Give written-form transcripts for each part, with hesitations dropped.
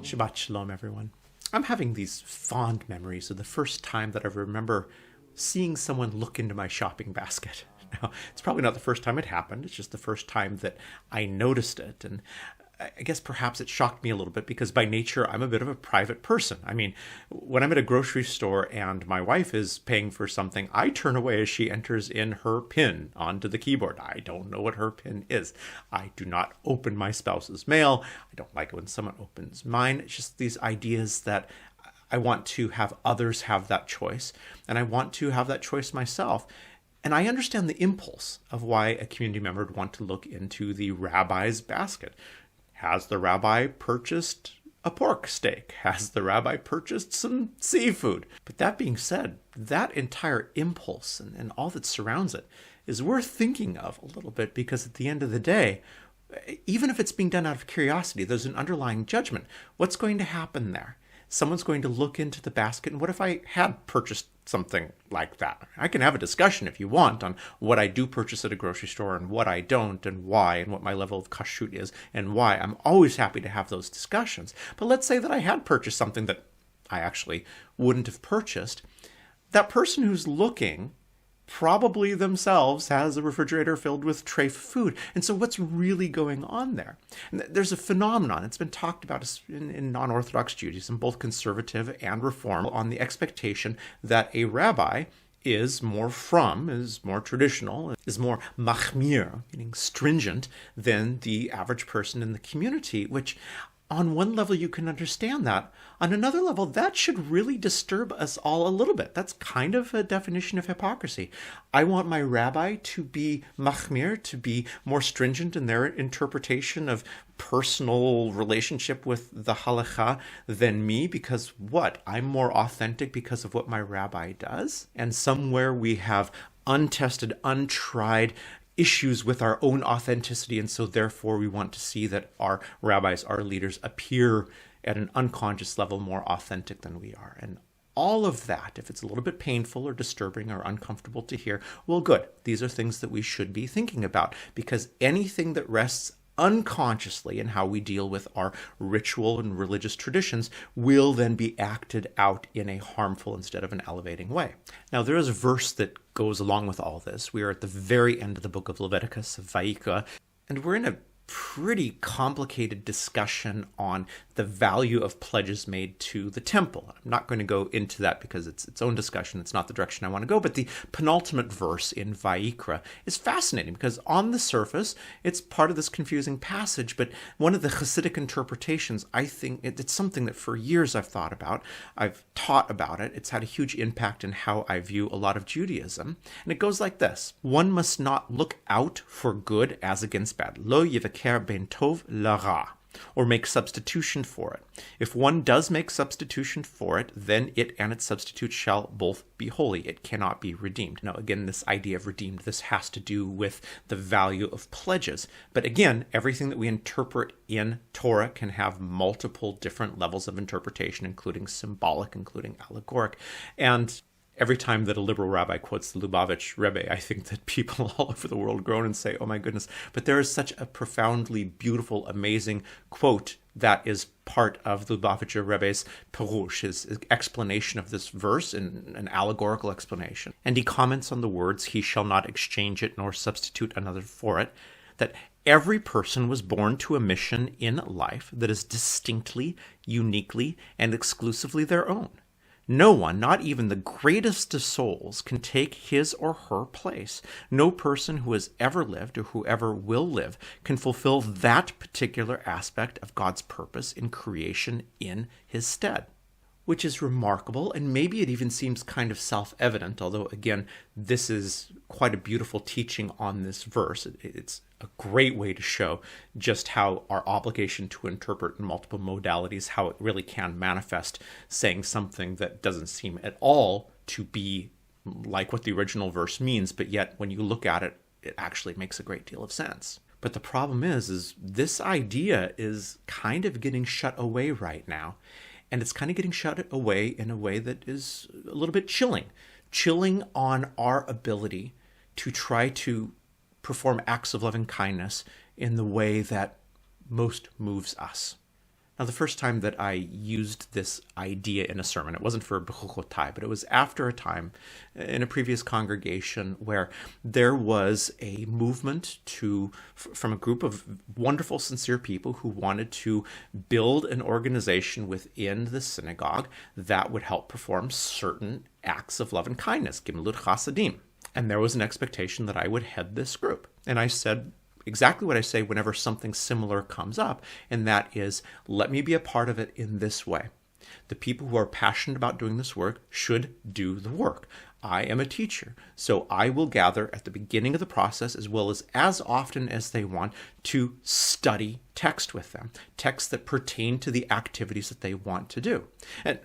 Shabbat Shalom, everyone. I'm having these fond memories of the first time that I remember seeing someone look into my shopping basket. Now, it's probably not the first time it happened. It's just the first time that I noticed it. And I guess perhaps it shocked me a little bit because by nature, I'm a bit of a private person. I mean, when I'm at a grocery store and my wife is paying for something, I turn away as she enters in her PIN onto the keyboard. I don't know what her PIN is. I do not open my spouse's mail. I don't like it when someone opens mine. It's just these ideas that I want to have others have that choice, and I want to have that choice myself. And I understand the impulse of why a community member would want to look into the rabbi's basket. Has the rabbi purchased a pork steak? Has the rabbi purchased some seafood? But that being said, that entire impulse and all that surrounds it is worth thinking of a little bit, because at the end of the day, even if it's being done out of curiosity, there's an underlying judgment. What's going to happen there? Someone's going to look into the basket, and what if I had purchased something like that? I can have a discussion if you want on what I do purchase at a grocery store and what I don't and why, and what my level of kashrut is and why. I'm always happy to have those discussions. But let's say that I had purchased something that I actually wouldn't have purchased. That person who's looking probably themselves has a refrigerator filled with treif food. And so what's really going on there? And there's a phenomenon, it's been talked about in non-Orthodox Judaism, both conservative and reform, on the expectation that a rabbi is more traditional, is more machmir, meaning stringent, than the average person in the community, which on one level you can understand that. On another level, that should really disturb us all a little bit. That's kind of a definition of hypocrisy. I want my rabbi to be machmir, to be more stringent in their interpretation of personal relationship with the halakha than me, because what? I'm more authentic because of what my rabbi does? And somewhere we have untested, untried issues with our own authenticity, and so therefore we want to see that our rabbis, our leaders, appear at an unconscious level more authentic than we are. And all of that, if it's a little bit painful or disturbing or uncomfortable to hear, well, good. These are things that we should be thinking about, because anything that rests unconsciously in how we deal with our ritual and religious traditions will then be acted out in a harmful instead of an elevating way. Now, there is a verse that goes along with all this. We are at the very end of the book of Leviticus, of Vayikra, and we're in a pretty complicated discussion on the value of pledges made to the temple. I'm not going to go into that because it's its own discussion. It's not the direction I want to go, but the penultimate verse in Vayikra is fascinating because on the surface, it's part of this confusing passage, but one of the Hasidic interpretations, I think it's something that for years I've thought about. I've taught about it. It's had a huge impact in how I view a lot of Judaism. And it goes like this: one must not look out for good as against bad. Lo yivaker ben tov lara, or make substitution for it. If one does make substitution for it, then it and its substitute shall both be holy. It cannot be redeemed. Now, again, this idea of redeemed, this has to do with the value of pledges. But again, everything that we interpret in Torah can have multiple different levels of interpretation, including symbolic, including allegoric. And every time that a liberal rabbi quotes the Lubavitch Rebbe, I think that people all over the world groan and say, oh my goodness. But there is such a profoundly beautiful, amazing quote that is part of the Lubavitch Rebbe's Perush, his explanation of this verse, in an allegorical explanation. And he comments on the words, he shall not exchange it nor substitute another for it, that every person was born to a mission in life that is distinctly, uniquely, and exclusively their own. No one, not even the greatest of souls, can take his or her place. No person who has ever lived or who ever will live can fulfill that particular aspect of God's purpose in creation in his stead. Which is remarkable, and maybe it even seems kind of self-evident, although, again, this is quite a beautiful teaching on this verse. It's a great way to show just how our obligation to interpret in multiple modalities, how it really can manifest saying something that doesn't seem at all to be like what the original verse means, but yet when you look at it, it actually makes a great deal of sense. But the problem is this idea is kind of getting shut away right now. And it's kind of getting shut away in a way that is a little bit chilling on our ability to try to perform acts of loving kindness in the way that most moves us. Now, the first time that I used this idea in a sermon, it wasn't for Bechukotai, but it was after a time in a previous congregation where there was a movement from a group of wonderful, sincere people who wanted to build an organization within the synagogue that would help perform certain acts of love and kindness, Gimilut Chasadim. And there was an expectation that I would head this group. And I said exactly what I say whenever something similar comes up, and that is, let me be a part of it in this way. The people who are passionate about doing this work should do the work. I am a teacher, so I will gather at the beginning of the process as well as often as they want to study text with them, texts that pertain to the activities that they want to do. And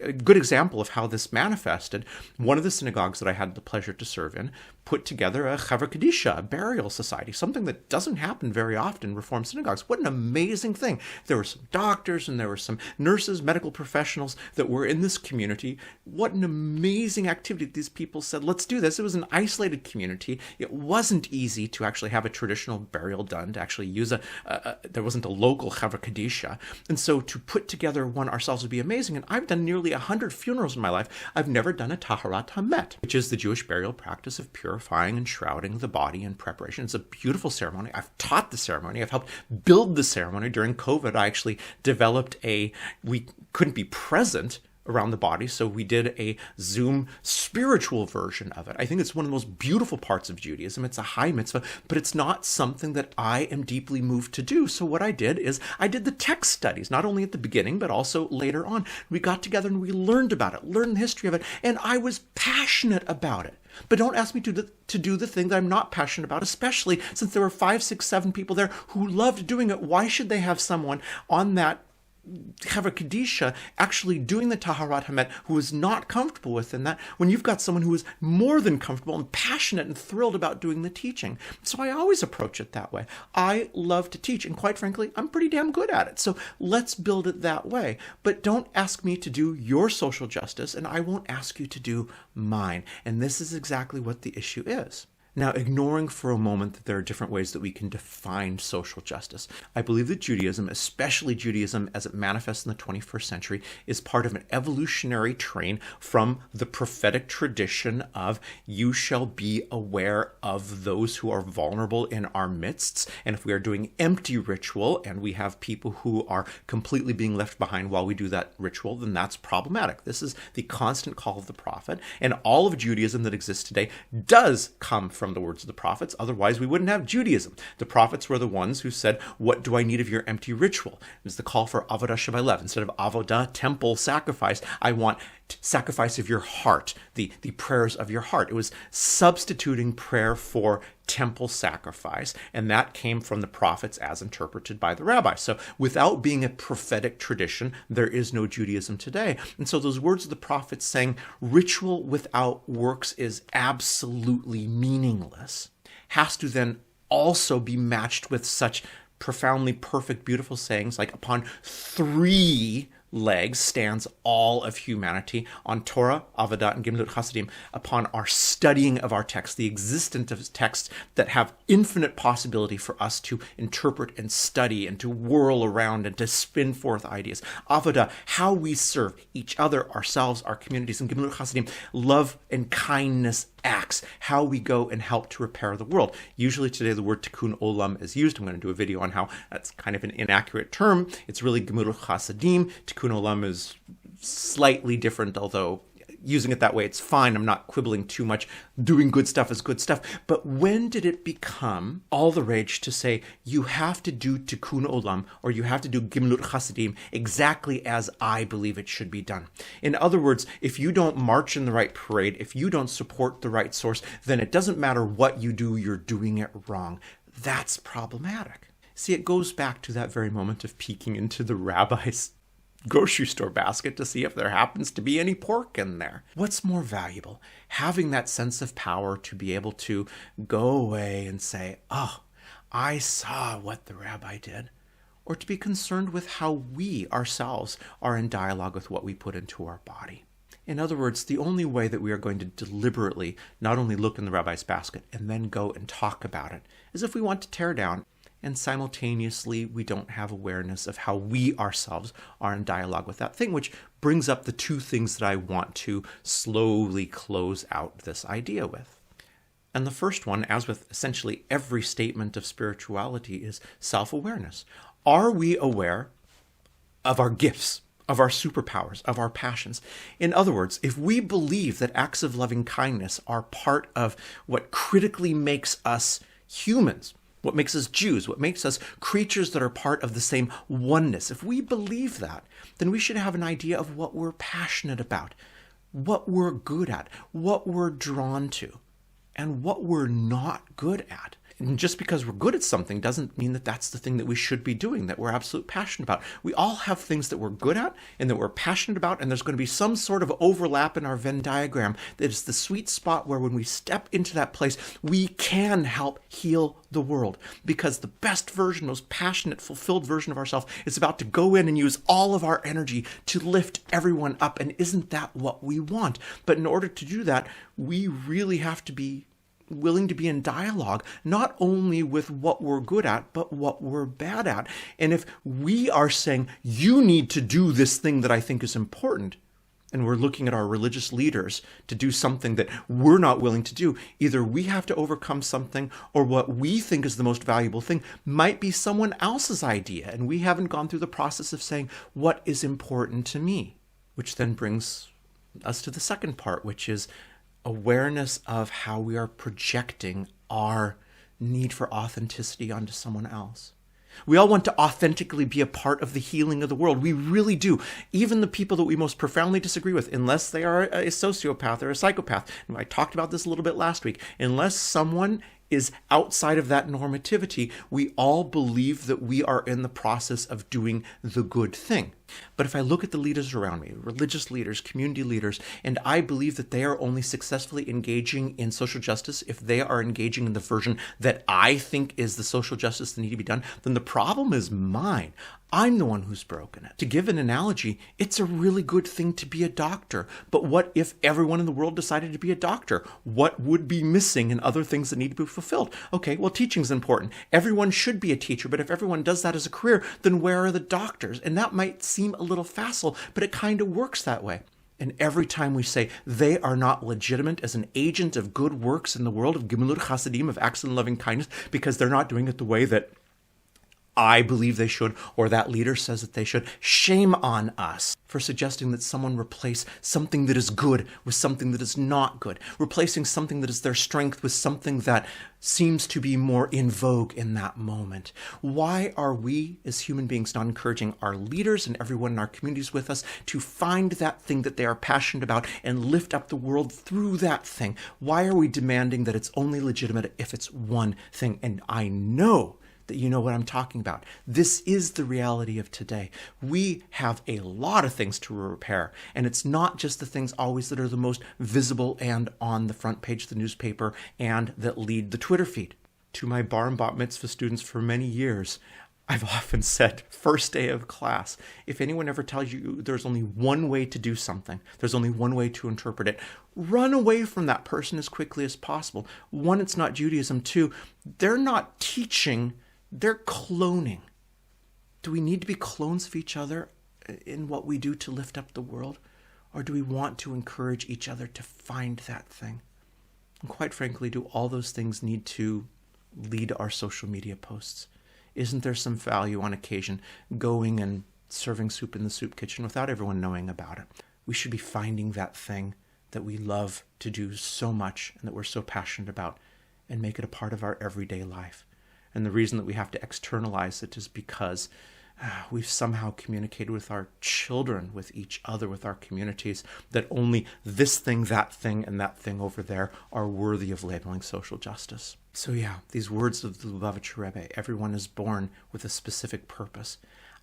a good example of how this manifested, one of the synagogues that I had the pleasure to serve in put together a Chevra Kadisha, a burial society, something that doesn't happen very often in Reform synagogues. What an amazing thing. There were some doctors and there were some nurses, medical professionals that were in this community. What an amazing activity. These people said, let's do this. It was an isolated community. It wasn't easy to actually have a traditional burial done, to actually use there wasn't a local Chevra Kadisha. And so to put together one ourselves would be amazing. And I've done nearly 100 funerals in my life. I've never done a Taharat Hamet, which is the Jewish burial practice of purifying and shrouding the body in preparation. It's a beautiful ceremony. I've taught the ceremony. I've helped build the ceremony. During COVID, I actually developed we couldn't be present around the body, so we did a Zoom spiritual version of it. I think it's one of the most beautiful parts of Judaism. It's a high mitzvah, but it's not something that I am deeply moved to do. So what I did is I did the text studies, not only at the beginning, but also later on. We got together and we learned about it, learned the history of it, and I was passionate about it. But don't ask me to do the thing that I'm not passionate about, especially since there were 5, 6, 7 people there who loved doing it. Why should they have someone on that Chevra Kadisha actually doing the Taharat Hamet who is not comfortable within that, when you've got someone who is more than comfortable and passionate and thrilled about doing the teaching? So I always approach it that way. I love to teach, and quite frankly, I'm pretty damn good at it. So let's build it that way. But don't ask me to do your social justice, and I won't ask you to do mine. And this is exactly what the issue is. Now, ignoring for a moment that there are different ways that we can define social justice, I believe that Judaism, especially Judaism as it manifests in the 21st century, is part of an evolutionary train from the prophetic tradition of you shall be aware of those who are vulnerable in our midst. And if we are doing empty ritual and we have people who are completely being left behind while we do that ritual, then that's problematic. This is the constant call of the prophet. And all of Judaism that exists today does come from the words of the prophets. Otherwise, we wouldn't have Judaism. The prophets were the ones who said, what do I need of your empty ritual? It was the call for Avodah Shabbat. Instead of Avodah, temple sacrifice, I want sacrifice of your heart, the prayers of your heart. It was substituting prayer for temple sacrifice, and that came from the prophets as interpreted by the rabbi. So without being a prophetic tradition, there is no Judaism today. And so those words of the prophets saying ritual without works is absolutely meaningless has to then also be matched with such profoundly perfect, beautiful sayings like upon 3 legs stands all of humanity, on Torah, Avodah, and Gimilut Chasadim, upon our studying of our text, the existence of texts that have infinite possibility for us to interpret and study and to whirl around and to spin forth ideas. Avodah, how we serve each other, ourselves, our communities, and Gimilut Chasadim, love and kindness acts, how we go and help to repair the world. Usually today the word tikkun olam is used. I'm going to do a video on how that's kind of an inaccurate term. It's really Gemilut Chasadim. Tikkun olam is slightly different, although using it that way, it's fine. I'm not quibbling too much. Doing good stuff is good stuff. But when did it become all the rage to say you have to do tikkun olam or you have to do gimilut chasadim exactly as I believe it should be done? In other words, if you don't march in the right parade, if you don't support the right source, then it doesn't matter what you do, you're doing it wrong. That's problematic. See, it goes back to that very moment of peeking into the rabbi's grocery store basket to see if there happens to be any pork in there. What's more valuable? Having that sense of power to be able to go away and say, oh, I saw what the rabbi did, or to be concerned with how we ourselves are in dialogue with what we put into our body. In other words, the only way that we are going to deliberately not only look in the rabbi's basket and then go and talk about it is if we want to tear down, and simultaneously we don't have awareness of how we ourselves are in dialogue with that thing, which brings up the two things that I want to slowly close out this idea with. And the first one, as with essentially every statement of spirituality, is self-awareness. Are we aware of our gifts, of our superpowers, of our passions? In other words, if we believe that acts of loving kindness are part of what critically makes us humans, what makes us Jews, what makes us creatures that are part of the same oneness, if we believe that, then we should have an idea of what we're passionate about, what we're good at, what we're drawn to, and what we're not good at. And just because we're good at something doesn't mean that that's the thing that we should be doing, that we're absolutely passionate about. We all have things that we're good at and that we're passionate about, and there's going to be some sort of overlap in our Venn diagram that is the sweet spot where when we step into that place, we can help heal the world. Because the best version, most passionate, fulfilled version of ourselves is about to go in and use all of our energy to lift everyone up. And isn't that what we want? But in order to do that, we really have to be willing to be in dialogue, not only with what we're good at, but what we're bad at. And if we are saying, you need to do this thing that I think is important, and we're looking at our religious leaders to do something that we're not willing to do, either we have to overcome something, or what we think is the most valuable thing might be someone else's idea, and we haven't gone through the process of saying, what is important to me? Which then brings us to the second part, which is awareness of how we are projecting our need for authenticity onto someone else. We all want to authentically be a part of the healing of the world. We really do. Even the people that we most profoundly disagree with, unless they are a sociopath or a psychopath. And I talked about this a little bit last week. Unless someone is outside of that normativity, we all believe that we are in the process of doing the good thing. But if I look at the leaders around me, religious leaders, community leaders, and I believe that they are only successfully engaging in social justice if they are engaging in the version that I think is the social justice that needs to be done, then the problem is mine. I'm the one who's broken it. To give an analogy, it's a really good thing to be a doctor. But what if everyone in the world decided to be a doctor? What would be missing in other things that need to be fulfilled? Okay, well, teaching's important. Everyone should be a teacher, but if everyone does that as a career, then where are the doctors? And that might seem a little facile, but it kind of works that way. And every time we say they are not legitimate as an agent of good works in the world, of Gemilut Chasadim, of acts and loving kindness, because they're not doing it the way that I believe they should, or that leader says that they should, shame on us for suggesting that someone replace something that is good with something that is not good, replacing something that is their strength with something that seems to be more in vogue in that moment. Why are we as human beings not encouraging our leaders and everyone in our communities with us to find that thing that they are passionate about and lift up the world through that thing? Why are we demanding that it's only legitimate if it's one thing? And I know that you know what I'm talking about. This is the reality of today. We have a lot of things to repair, and it's not just the things always that are the most visible and on the front page of the newspaper and that lead the Twitter feed. To my bar and bat mitzvah students for many years, I've often said, first day of class, if anyone ever tells you there's only one way to do something, there's only one way to interpret it, run away from that person as quickly as possible. One, it's not Judaism. Two, they're not teaching, they're cloning. Do we need to be clones of each other in what we do to lift up the world? Or do we want to encourage each other to find that thing? And quite frankly, do all those things need to lead our social media posts? Isn't there some value on occasion going and serving soup in the soup kitchen without everyone knowing about it? We should be finding that thing that we love to do so much and that we're so passionate about and make it a part of our everyday life. And the reason that we have to externalize it is because we've somehow communicated with our children, with each other, with our communities, that only this thing, that thing, and that thing over there are worthy of labeling social justice. So yeah, these words of the Lubavitcher Rebbe, everyone is born with a specific purpose.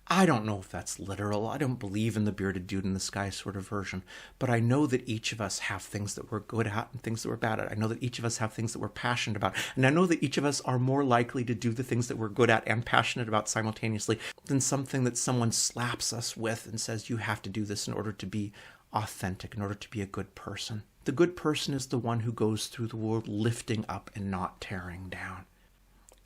I don't know if that's literal. I don't believe in the bearded dude in the sky sort of version. But I know that each of us have things that we're good at and things that we're bad at. I know that each of us have things that we're passionate about. And I know that each of us are more likely to do the things that we're good at and passionate about simultaneously than something that someone slaps us with and says, you have to do this in order to be authentic, in order to be a good person. The good person is the one who goes through the world lifting up and not tearing down.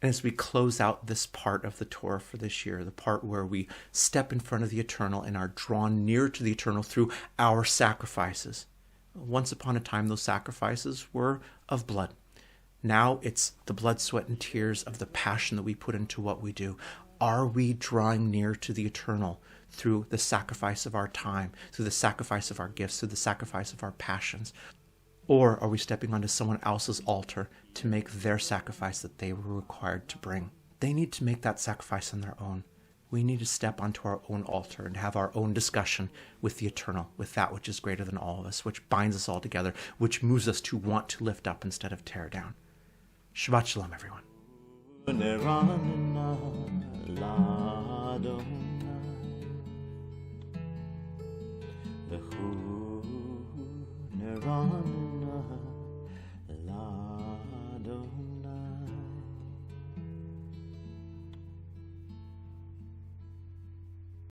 And as we close out this part of the Torah for this year, the part where we step in front of the eternal and are drawn near to the eternal through our sacrifices. Once upon a time, those sacrifices were of blood. Now it's the blood, sweat, and tears of the passion that we put into what we do. Are we drawing near to the eternal through the sacrifice of our time, through the sacrifice of our gifts, through the sacrifice of our passions? Or are we stepping onto someone else's altar to make their sacrifice that they were required to bring? They need to make that sacrifice on their own. We need to step onto our own altar and have our own discussion with the eternal, with that which is greater than all of us, which binds us all together, which moves us to want to lift up instead of tear down. Shabbat Shalom, everyone.